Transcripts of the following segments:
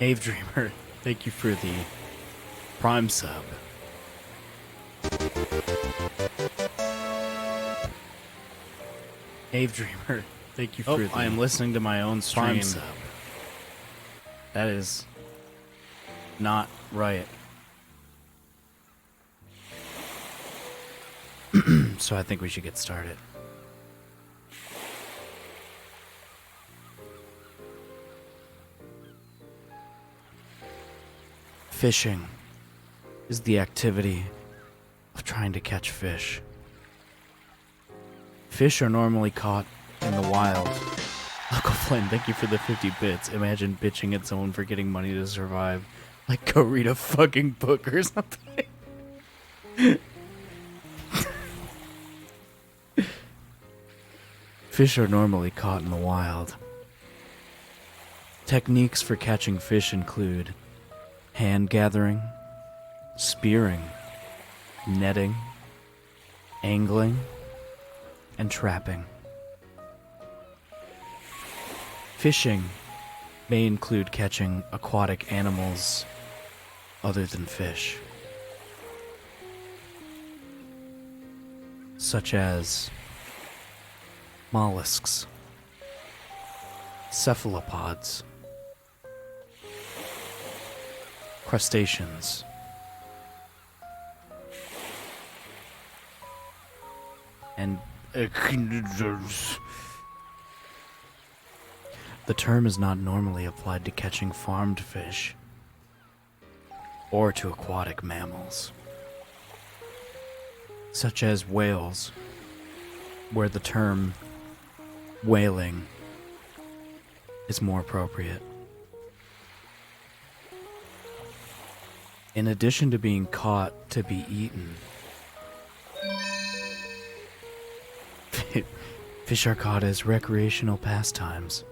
Ave Dreamer, thank you for the Prime sub. Ave Dreamer, thank you for the I am listening to my own stream. Prime sub. That is not right. So I think we should get started. Fishing is the activity of trying to catch fish. Fish are normally caught in the wild. Uncle Flynn, thank you for the 50 bits. Imagine bitching at someone for getting money to survive. Like, go read a fucking book or something. Fish are normally caught in the wild. Techniques for catching fish include hand gathering, spearing, netting, angling, and trapping. Fishing may include catching aquatic animals other than fish, such as mollusks, cephalopods, crustaceans, and echinoderms. The term is not normally applied to catching farmed fish or to aquatic mammals, such as whales, where the term whaling is more appropriate. In addition to being caught to be eaten, fish are caught as recreational pastimes.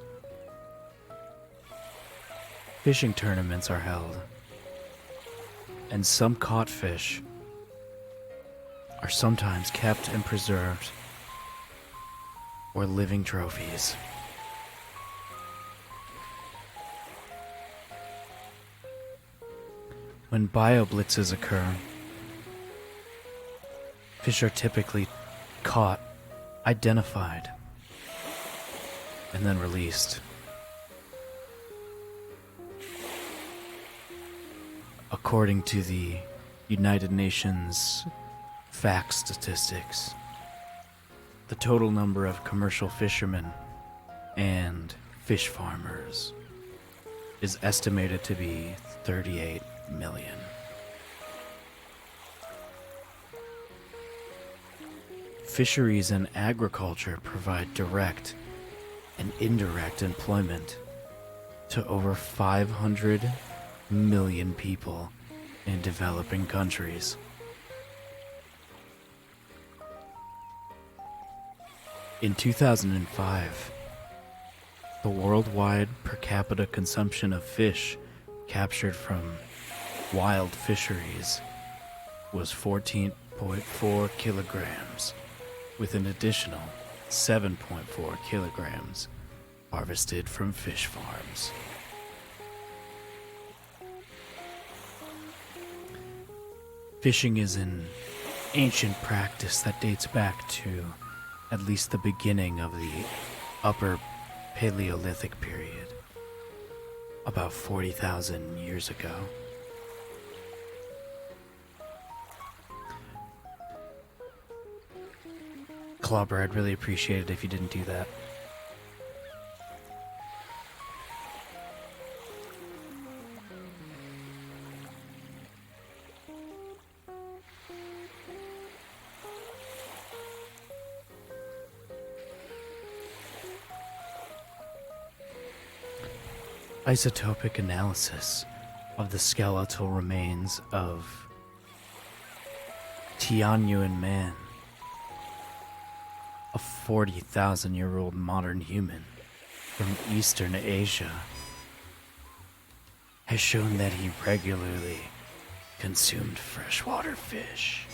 Fishing tournaments are held, and some caught fish are sometimes kept and preserved or living trophies. When bioblitzes occur, fish are typically caught, identified, and then released. According to the United Nations fact statistics, the total number of commercial fishermen and fish farmers is estimated to be 38 million. Fisheries and agriculture provide direct and indirect employment to over 500 million people in developing countries. In 2005, the worldwide per capita consumption of fish captured from wild fisheries was 14.4 kilograms, with an additional 7.4 kilograms harvested from fish farms. Fishing is an ancient practice that dates back to at least the beginning of the Upper Paleolithic period, about 40,000 years ago. Clobber, I'd really appreciate it if you didn't do that. Isotopic analysis of the skeletal remains of Tianyuan man, a 40,000-year-old modern human from Eastern Asia, has shown that he regularly consumed freshwater fish.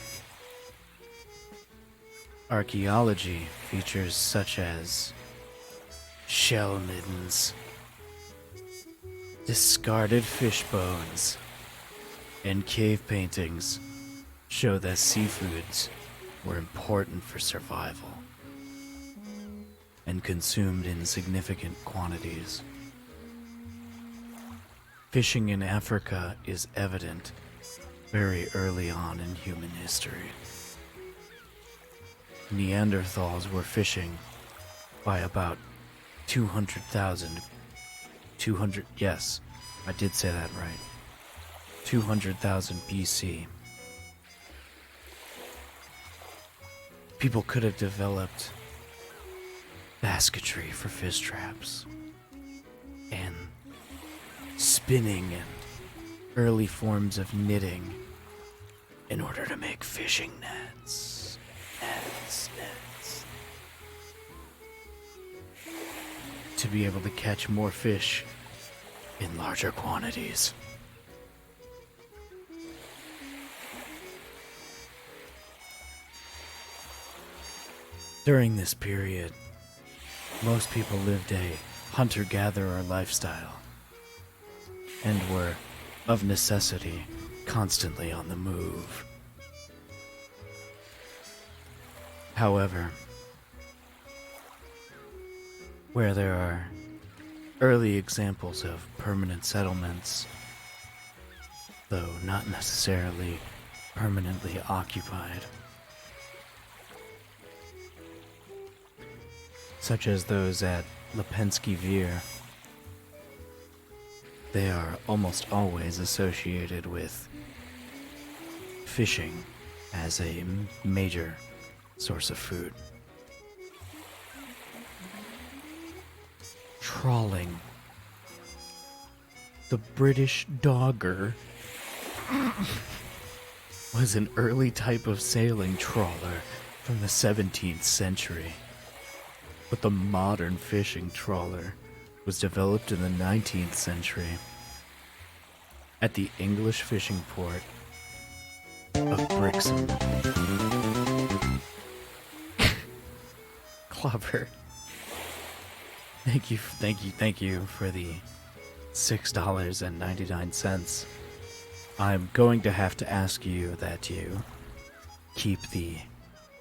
Archaeology features such as shell middens, Discarded fish bones and cave paintings show that seafoods were important for survival and consumed in significant quantities. Fishing in Africa is evident very early on in human history. Neanderthals were fishing by about 200,000. Yes, I did say that right. 200,000 BC. People could have developed basketry for fish traps and spinning and early forms of knitting in order to make fishing nets. Nets. To be able to catch more fish in larger quantities. During this period, most people lived a hunter-gatherer lifestyle and were, of necessity, constantly on the move. However, where there are early examples of permanent settlements, though not necessarily permanently occupied, such as those at Lipensky Veer, they are almost always associated with fishing as a major source of food. Trawling. The British dogger was an early type of sailing trawler from the 17th century. But the modern fishing trawler was developed in the 19th century at the English fishing port of Brixham. Clever. Thank you for the $6.99. I'm going to have to ask you that you keep the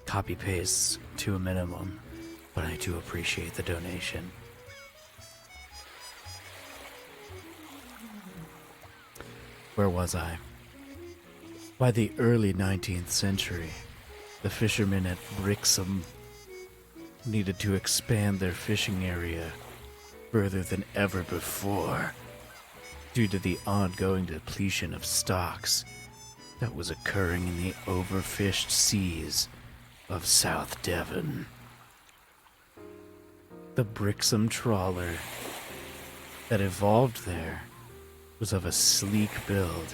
copy paste to a minimum, but I do appreciate the donation. Where was I? By the early 19th century, the fishermen at Brixham needed to expand their fishing area further than ever before due to the ongoing depletion of stocks that was occurring in the overfished seas of South Devon. The Brixham trawler that evolved there was of a sleek build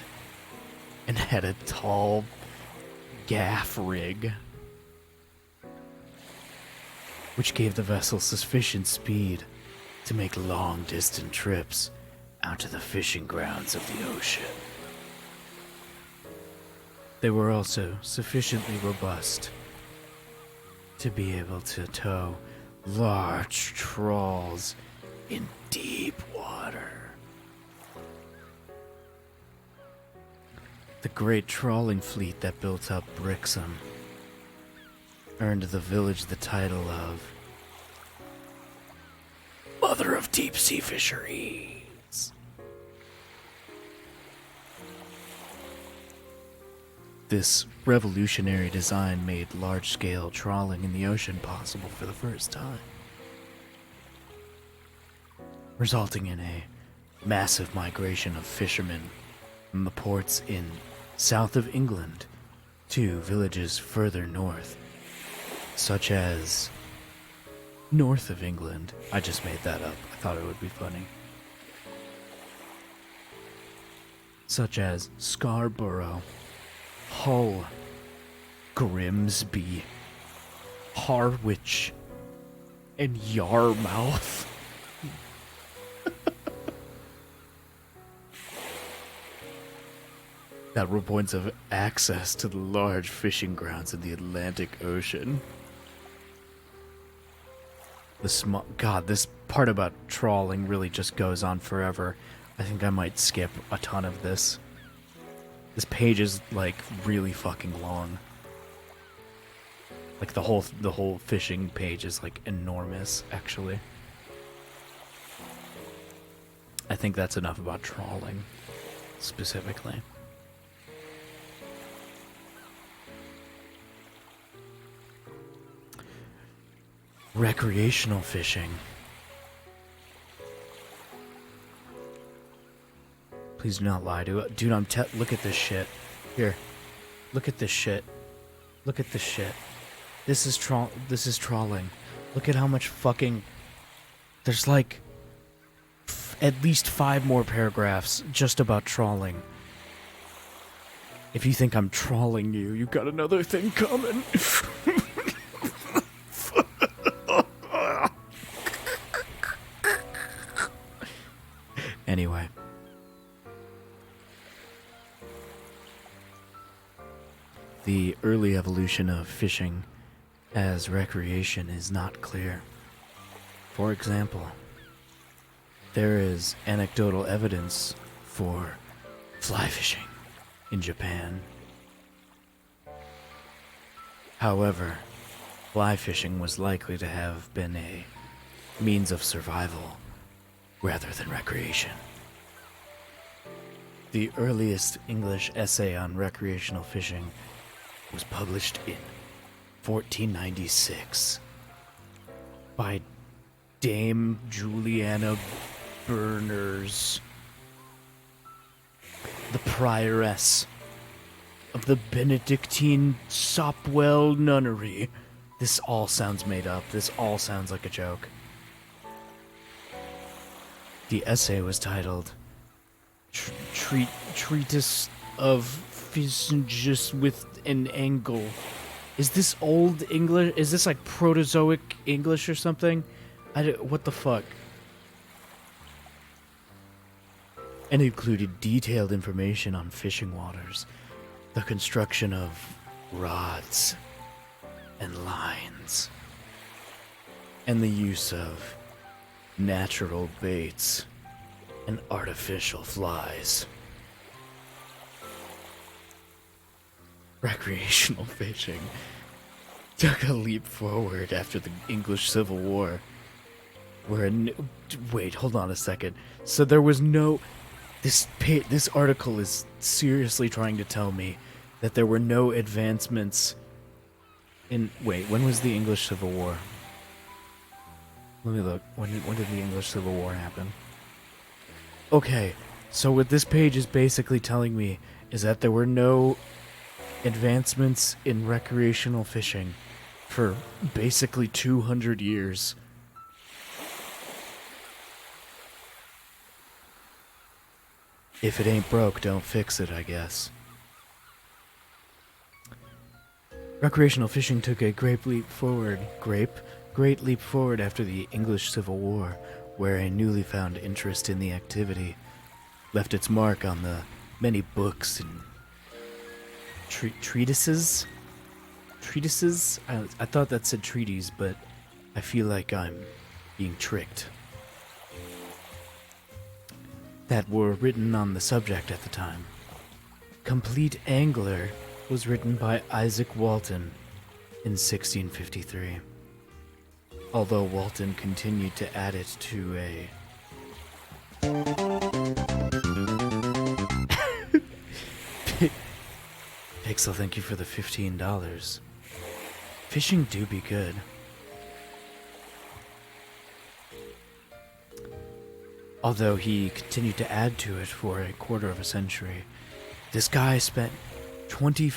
and had a tall gaff rig, which gave the vessel sufficient speed to make long-distance trips out to the fishing grounds of the ocean. They were also sufficiently robust to be able to tow large trawls in deep water. The great trawling fleet that built up Brixham earned the village the title of Mother of Deep Sea Fisheries. This revolutionary design made large-scale trawling in the ocean possible for the first time, resulting in a massive migration of fishermen from the ports in south of England to villages further north, such as north of England. I just made that up. I thought it would be funny. Such as Scarborough, Hull, Grimsby, Harwich, and Yarmouth. That were points of access to the large fishing grounds in the Atlantic Ocean. God, this part about trawling really just goes on forever. I think I might skip a ton of this. This page is, like, really fucking long. Like, the whole fishing page is, like, enormous, actually. I think that's enough about trawling, specifically. Recreational fishing. Please do not lie to it. Dude, look at this shit. Here. Look at this shit. Look at this shit. This is trawling. Look at how much fucking... There's like... at least 5 more paragraphs just about trawling. If you think I'm trawling you, you've got another thing coming. Anyway. The early evolution of fishing as recreation is not clear. For example, there is anecdotal evidence for fly fishing in Japan. However, fly fishing was likely to have been a means of survival rather than recreation. The earliest English essay on recreational fishing was published in 1496 by Dame Juliana Berners, the prioress of the Benedictine Sopwell Nunnery. This all sounds made up. This all sounds like a joke. The essay was titled Treatise of Fishes with an Angle. Is this old English? Is this like Proterozoic English or something? What the fuck? And included detailed information on fishing waters, the construction of rods and lines, and the use of natural baits and artificial flies. Recreational fishing took a leap forward after the English Civil War, where wait, hold on a second. So there was no... This article is seriously trying to tell me that there were no advancements in... Wait, when was the English Civil War? Let me look. When did the English Civil War happen? Okay, so what this page is basically telling me is that there were no advancements in recreational fishing for basically 200 years. If it ain't broke, don't fix it, I guess. Recreational fishing took a great leap forward after the English Civil War, where a newly found interest in the activity left its mark on the many books and treatises? Treatises? I thought that said treaties, but I feel like I'm being tricked. That were written on the subject at the time. Complete Angler was written by Isaac Walton in 1653. Although Walton continued to add it to a... Pixel, thank you for the $15. Fishing do be good. Although he continued to add to it for a quarter of a century. This guy spent 20...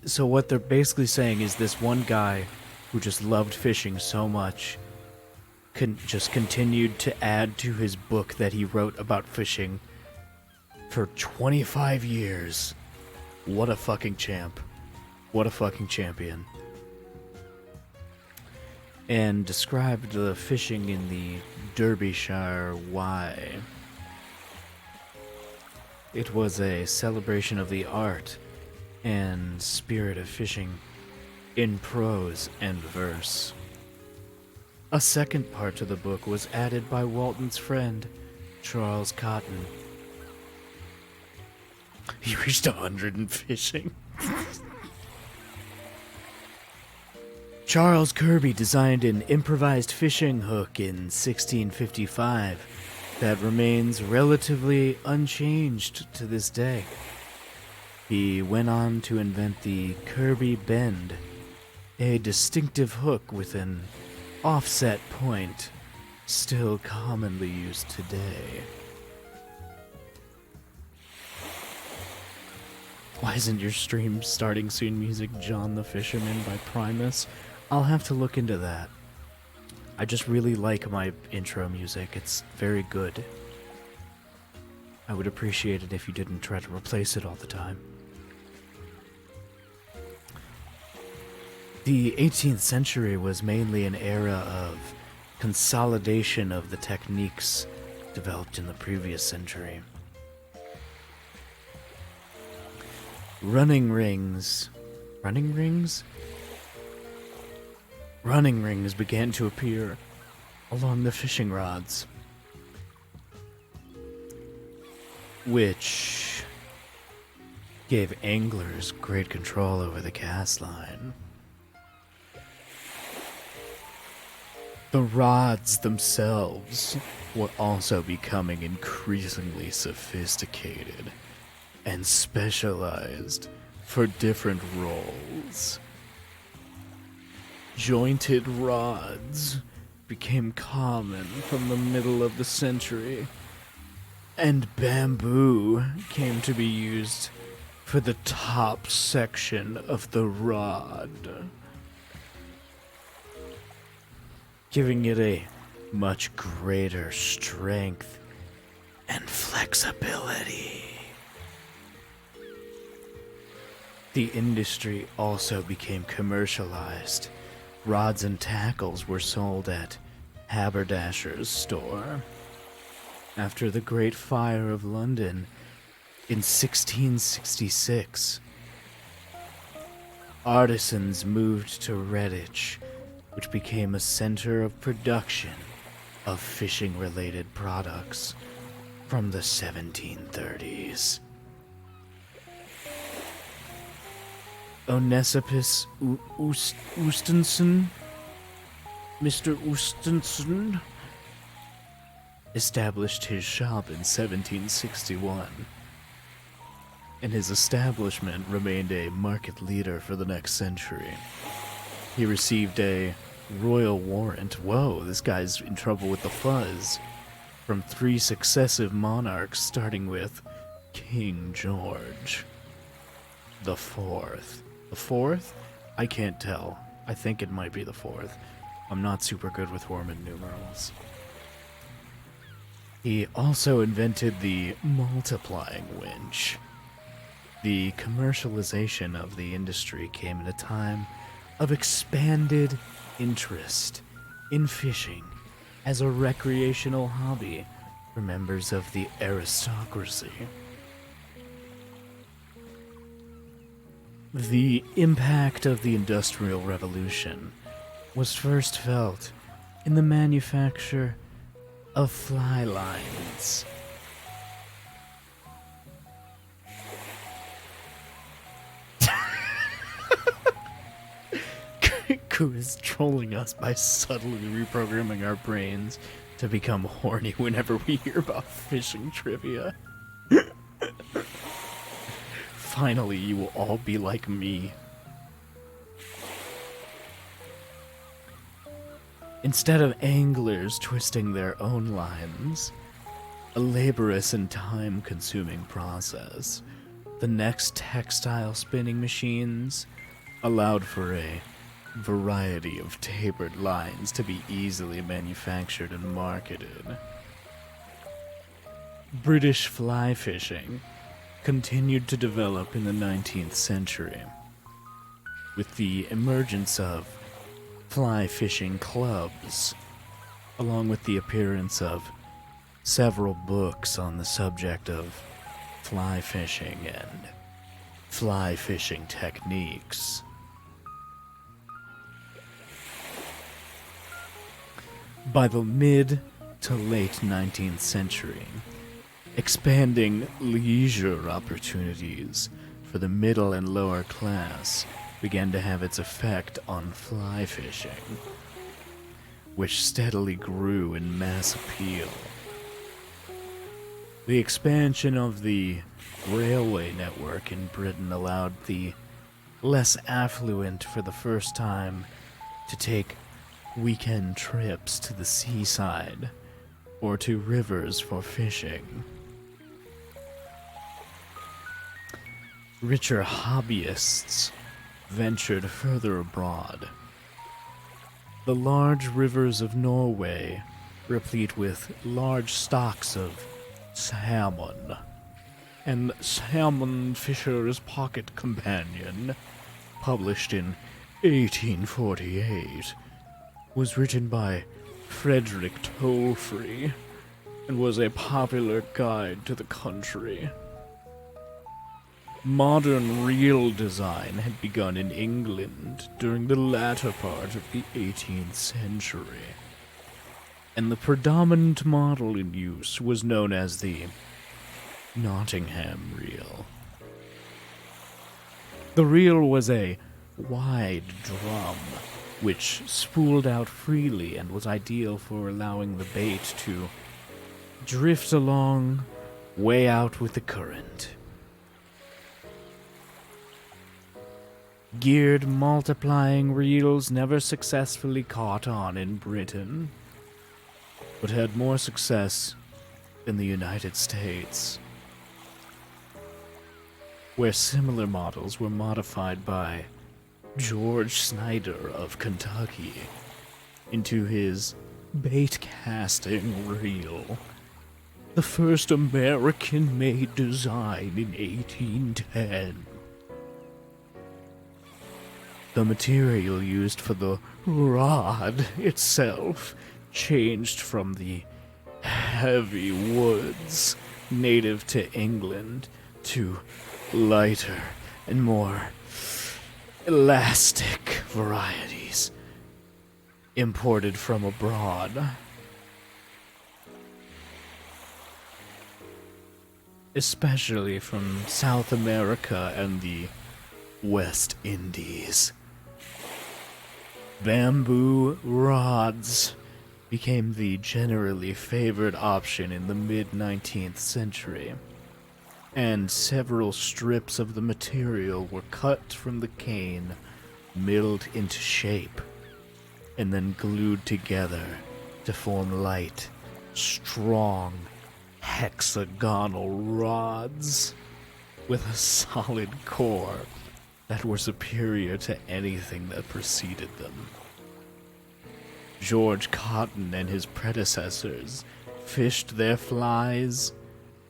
So what they're basically saying is this one guy who just loved fishing so much just continued to add to his book that he wrote about fishing for 25 years. What a fucking champ. What a fucking champion. And described the fishing in the Derbyshire Wye. It was a celebration of the art and spirit of fishing in prose and verse. A second part to the book was added by Walton's friend, Charles Cotton, He reached 100 in fishing. Charles Kirby designed an improvised fishing hook in 1655 that remains relatively unchanged to this day. He went on to invent the Kirby Bend, a distinctive hook with an offset point, still commonly used today. Why isn't your stream starting soon music John the Fisherman by Primus? I'll have to look into that. I just really like my intro music. It's very good. I would appreciate it if you didn't try to replace it all the time. The 18th century was mainly an era of consolidation of the techniques developed in the previous century. Running rings began to appear along the fishing rods, which gave anglers great control over the cast line. The rods themselves were also becoming increasingly sophisticated and specialized for different roles. Jointed rods became common from the middle of the century, and bamboo came to be used for the top section of the rod, giving it a much greater strength and flexibility. The industry also became commercialized. Rods and tackles were sold at Haberdasher's store. After the Great Fire of London in 1666, artisans moved to Redditch, which became a center of production of fishing-related products from the 1730s. Onesimus Oostenson, Mr. Oostenson, established his shop in 1761, and his establishment remained a market leader for the next century. He received a royal warrant, whoa, this guy's in trouble with the fuzz, from 3 successive monarchs, starting with King George the Fourth. The fourth? I can't tell. I think it might be the fourth. I'm not super good with Roman numerals. He also invented the multiplying winch. The commercialization of the industry came at a time of expanded interest in fishing as a recreational hobby for members of the aristocracy. The impact of the Industrial Revolution was first felt in the manufacture of fly lines. Ku is trolling us by subtly reprogramming our brains to become horny whenever we hear about fishing trivia. Finally, you will all be like me. Instead of anglers twisting their own lines, a laborious and time-consuming process, the next textile spinning machines allowed for a variety of tapered lines to be easily manufactured and marketed. British fly fishing continued to develop in the 19th century, with the emergence of fly fishing clubs, along with the appearance of several books on the subject of fly fishing and fly fishing techniques. By the mid to late 19th century, Expanding leisure opportunities for the middle and lower class began to have its effect on fly fishing, which steadily grew in mass appeal. The expansion of the railway network in Britain allowed the less affluent for the first time to take weekend trips to the seaside or to rivers for fishing. Richer hobbyists ventured further abroad. The large rivers of Norway, replete with large stocks of salmon, and Salmon Fisher's Pocket Companion, published in 1848, was written by Frederick Tollfree and was a popular guide to the country. Modern reel design had begun in England during the latter part of the 18th century, and the predominant model in use was known as the Nottingham reel. The reel was a wide drum which spooled out freely and was ideal for allowing the bait to drift along way out with the current. Geared multiplying reels never successfully caught on in Britain, but had more success in the United States, where similar models were modified by George Snyder of Kentucky into his bait casting reel, the first American-made design in 1810. The material used for the rod itself changed from the heavy woods native to England to lighter and more elastic varieties imported from abroad. Especially from South America and the West Indies. Bamboo rods became the generally favored option in the mid-19th century, and several strips of the material were cut from the cane, milled into shape, and then glued together to form light, strong, hexagonal rods with a solid core that were superior to anything that preceded them. George Cotton and his predecessors fished their flies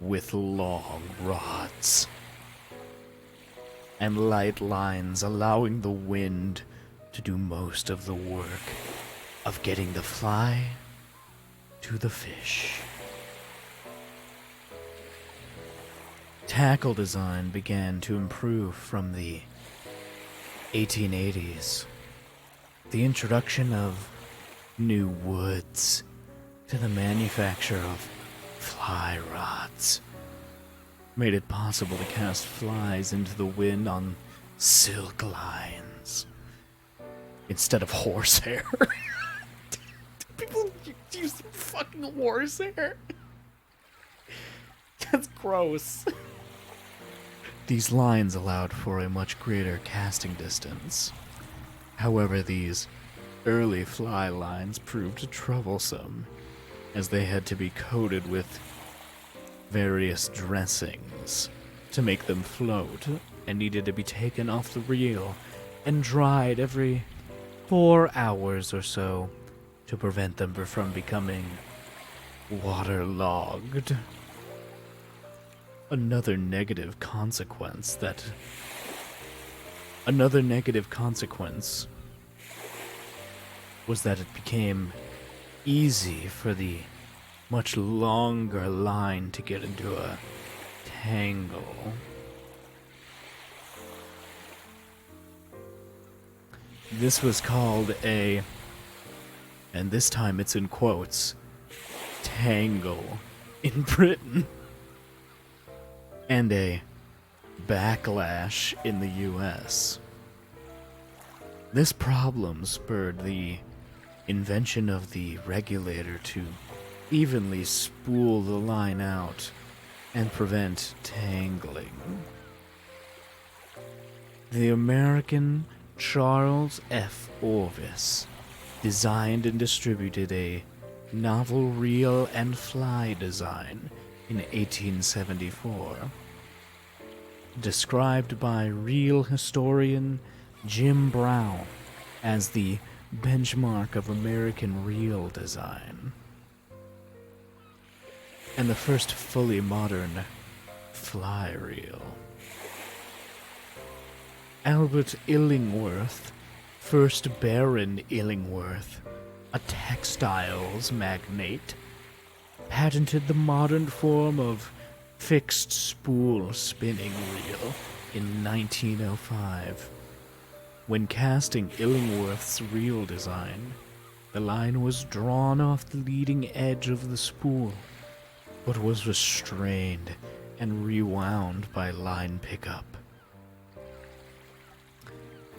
with long rods and light lines, allowing the wind to do most of the work of getting the fly to the fish. Tackle design began to improve from the 1880s. The introduction of new woods to the manufacture of fly rods made it possible to cast flies into the wind on silk lines instead of horsehair. People use fucking horsehair? That's gross. These lines allowed for a much greater casting distance. However, these early fly lines proved troublesome, as they had to be coated with various dressings to make them float, and needed to be taken off the reel and dried every 4 hours or so to prevent them from becoming waterlogged. Another negative consequence was that it became easy for the much longer line to get into a tangle. This was called a, and this time it's in quotes, tangle in Britain. and a backlash in the US. This problem spurred the invention of the regulator to evenly spool the line out and prevent tangling. The American Charles F. Orvis designed and distributed a novel reel and fly design in 1874, described by reel historian Jim Brown as the benchmark of American reel design, and the first fully modern fly reel. Albert Illingworth, first Baron Illingworth, a textiles magnate, patented the modern form of fixed spool spinning reel in 1905. When casting Illingworth's reel design, the line was drawn off the leading edge of the spool, but was restrained and rewound by line pickup,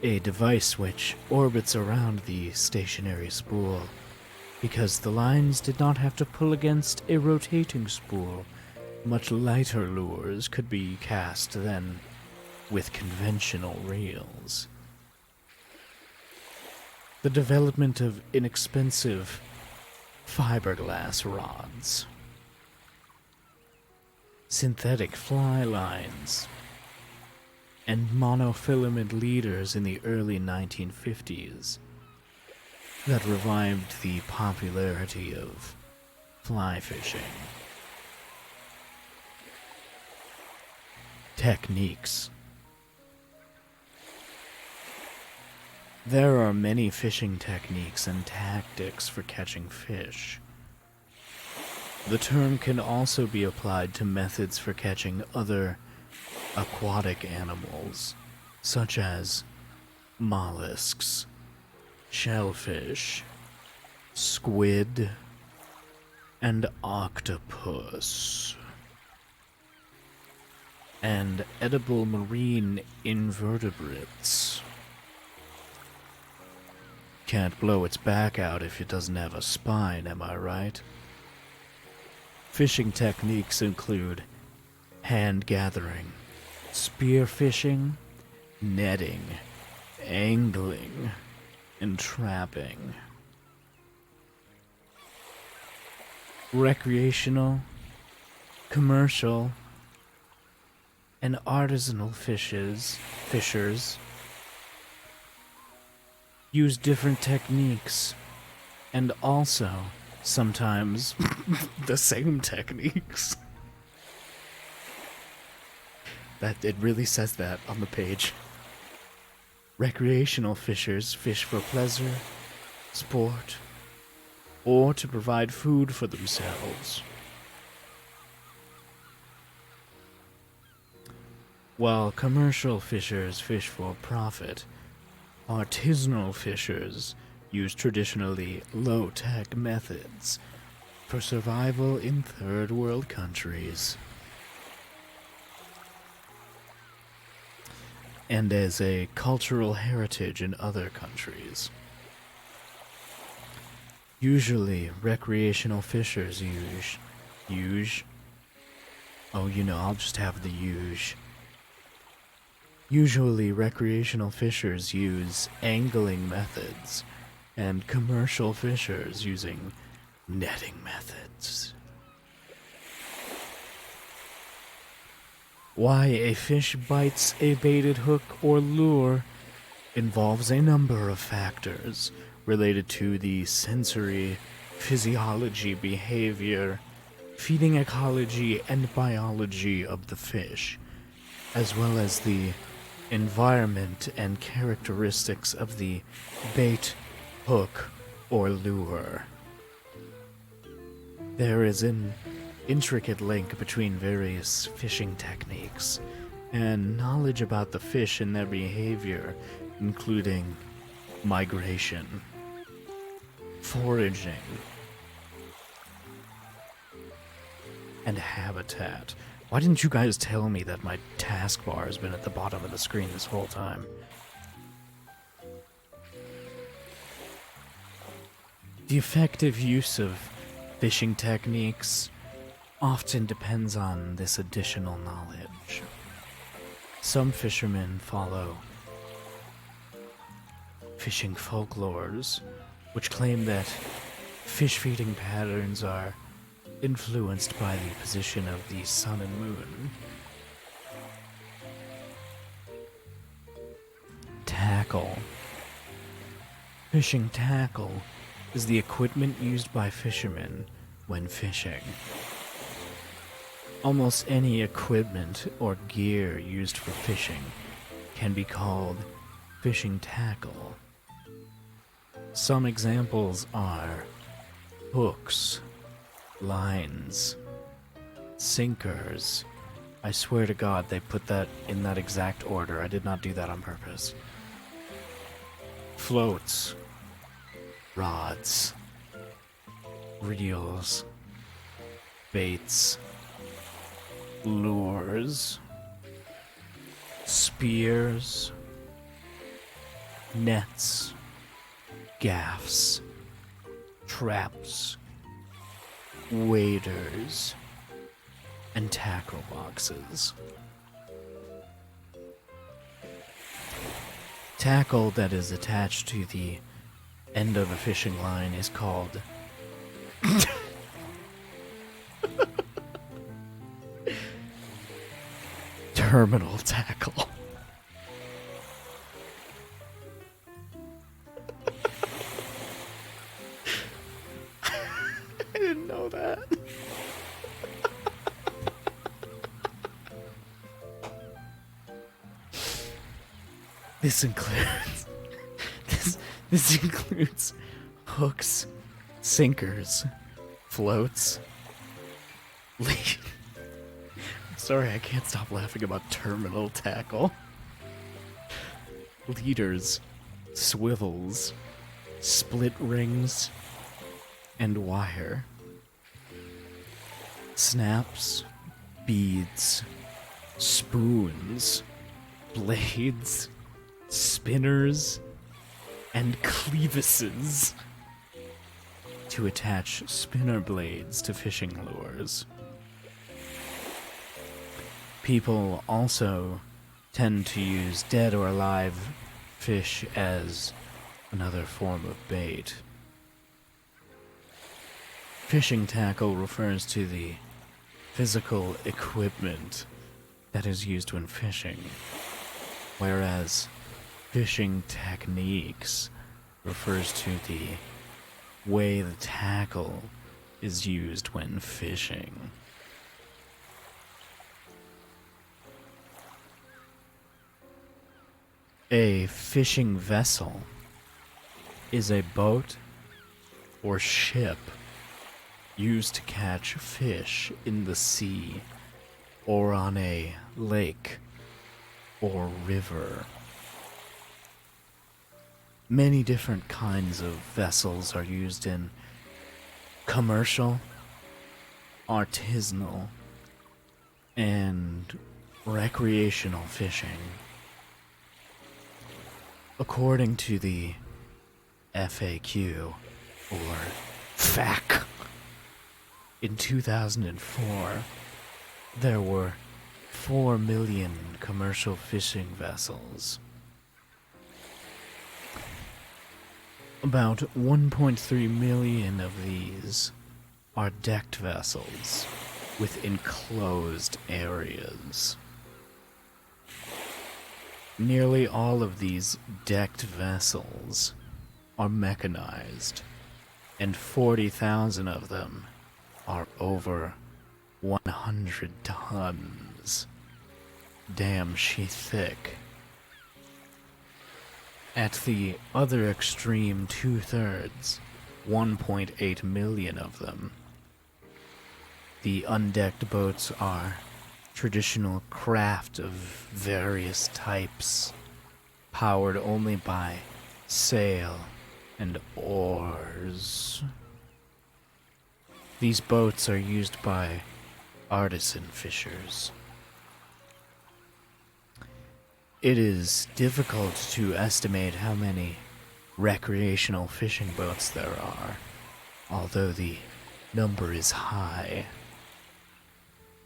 a device which orbits around the stationary spool, because the lines did not have to pull against a rotating spool. Much lighter lures could be cast than with conventional reels. The development of inexpensive fiberglass rods, synthetic fly lines, and monofilament leaders in the early 1950s that revived the popularity of fly fishing. Techniques. There are many fishing techniques and tactics for catching fish. The term can also be applied to methods for catching other aquatic animals, such as mollusks, shellfish, squid, and octopus, and edible marine invertebrates. Can't blow its back out if it doesn't have a spine, am I right? Fishing techniques include hand gathering, spear fishing, netting, angling, and trapping. Recreational, commercial, and artisanal fishers use different techniques, and also sometimes the same techniques. That it really says that on the page. Recreational fishers fish for pleasure, sport, or to provide food for themselves, while commercial fishers fish for profit. Artisanal fishers use traditionally low-tech methods for survival in third world countries, and as a cultural heritage in other countries. Usually, recreational fishers I'll just have the Usually, recreational fishers use angling methods, and commercial fishers using netting methods. Why a fish bites a baited hook or lure involves a number of factors related to the sensory, physiology, behavior, feeding ecology, and biology of the fish, as well as the environment and characteristics of the bait, hook, or lure. There is an intricate link between various fishing techniques and knowledge about the fish and their behavior, including migration, foraging, and habitat. Why didn't you guys tell me that my taskbar has been at the bottom of the screen this whole time? The effective use of fishing techniques often depends on this additional knowledge. Some fishermen follow fishing folklores, which claim that fish feeding patterns are influenced by the position of the sun and moon. Tackle. Fishing tackle is the equipment used by fishermen when fishing. Almost any equipment or gear used for fishing can be called fishing tackle. Some examples are hooks, lines, sinkers. I swear to God they put that in that exact order. I did not do that on purpose. Floats, rods, reels, baits, lures, spears, nets, gaffs, traps, waders, and tackle boxes. Tackle that is attached to the end of a fishing line is called terminal tackle. I didn't know that. This includes this includes hooks, sinkers, floats, sorry, I can't stop laughing about terminal tackle. Leaders, swivels, split rings, and wire. Snaps, beads, spoons, blades, spinners, and clevises to attach spinner blades to fishing lures. People also tend to use dead or alive fish as another form of bait. Fishing tackle refers to the physical equipment that is used when fishing, whereas fishing techniques refers to the way the tackle is used when fishing. A fishing vessel is a boat or ship used to catch fish in the sea or on a lake or river. Many different kinds of vessels are used in commercial, artisanal, and recreational fishing. According to the FAQ, or FAQ, in 2004, there were 4 million commercial fishing vessels. About 1.3 million of these are decked vessels with enclosed areas. Nearly all of these decked vessels are mechanized, and 40,000 of them are over 100 tons. Damn, she thick. At the other extreme, 2/3, 1.8 million of them. The undecked boats are traditional craft of various types, powered only by sail and oars. These boats are used by artisan fishers. It is difficult to estimate how many recreational fishing boats there are, although the number is high.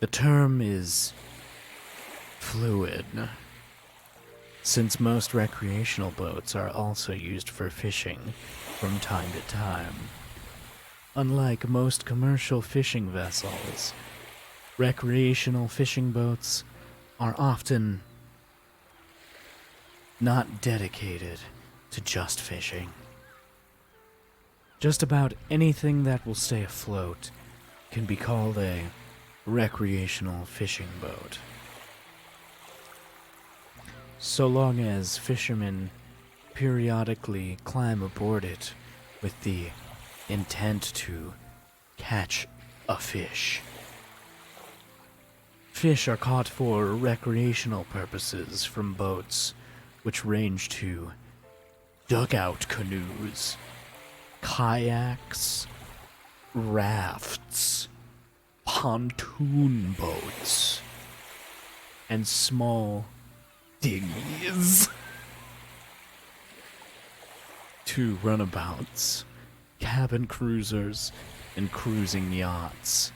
The term is fluid, since most recreational boats are also used for fishing from time to time. Unlike most commercial fishing vessels, recreational fishing boats are often not dedicated to just fishing. Just about anything that will stay afloat can be called a recreational fishing boat, so long as fishermen periodically climb aboard it with the intent to catch a fish. Fish are caught for recreational purposes from boats which range to dugout canoes, kayaks, rafts, pontoon boats, and small dinghies, to runabouts, cabin cruisers, and cruising yachts,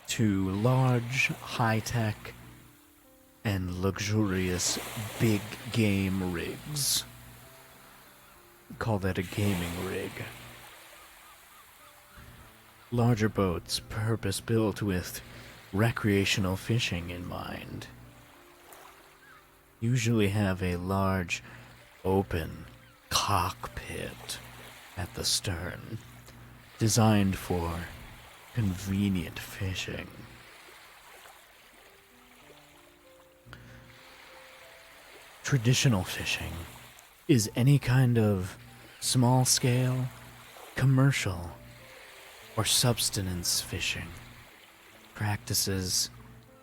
to large, high-tech, and luxurious big game rigs. Call that a gaming rig. Larger boats, purpose-built with recreational fishing in mind, usually have a large, open cockpit at the stern, designed for convenient fishing. Traditional fishing is any kind of small-scale, commercial, or subsistence fishing practices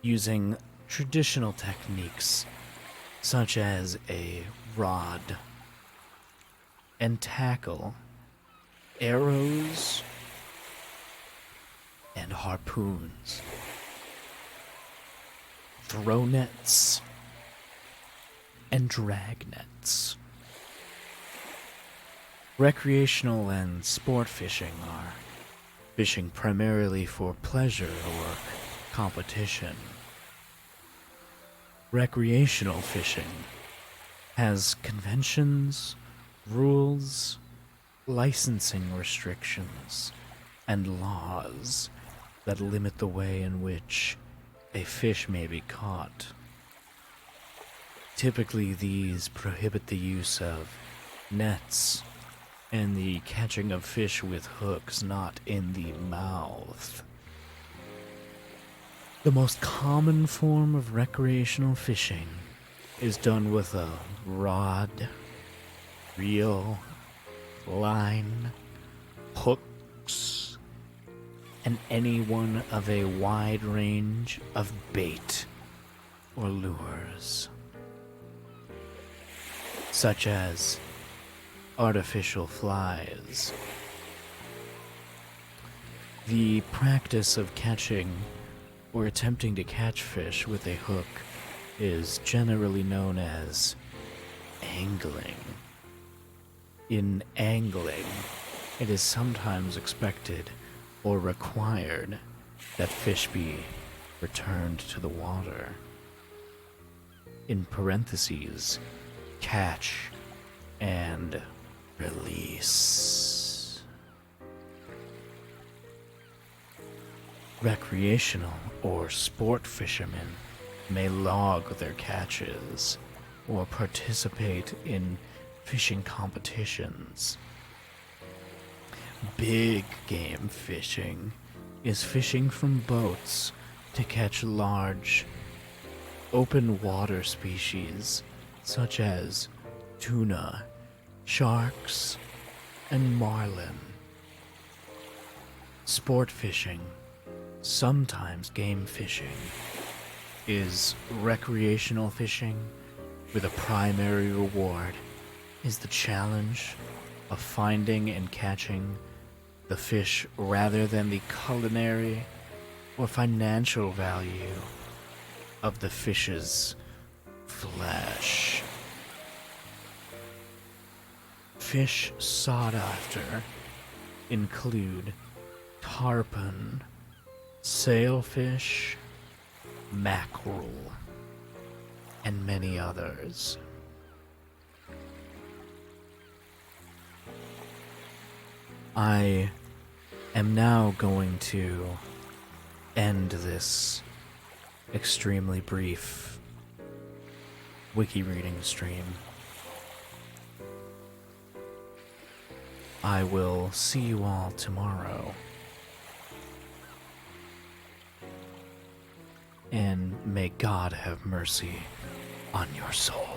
using traditional techniques such as a rod and tackle, arrows, and harpoons, throw nets, and drag nets. Recreational and sport fishing are fishing primarily for pleasure or competition. Recreational fishing has conventions, rules, licensing restrictions, and laws that limit the way in which a fish may be caught. Typically, these prohibit the use of nets and the catching of fish with hooks not in the mouth. The most common form of recreational fishing is done with a rod, reel, line, hooks, and any one of a wide range of bait or lures, such as artificial flies. The practice of catching or attempting to catch fish with a hook is generally known as angling. In angling, it is sometimes expected or required that fish be returned to the water. In parentheses, catch and release. Recreational or sport fishermen may log their catches or participate in fishing competitions. Big game fishing is fishing from boats to catch large, open water species such as tuna, sharks, and marlin. Sport fishing, sometimes game fishing, is recreational fishing where the primary reward is the challenge of finding and catching the fish rather than the culinary or financial value of the fish's flesh. Fish sought after include tarpon, sailfish, mackerel, and many others. I am now going to end this extremely brief wiki reading stream. I will see you all tomorrow. And may God have mercy on your soul.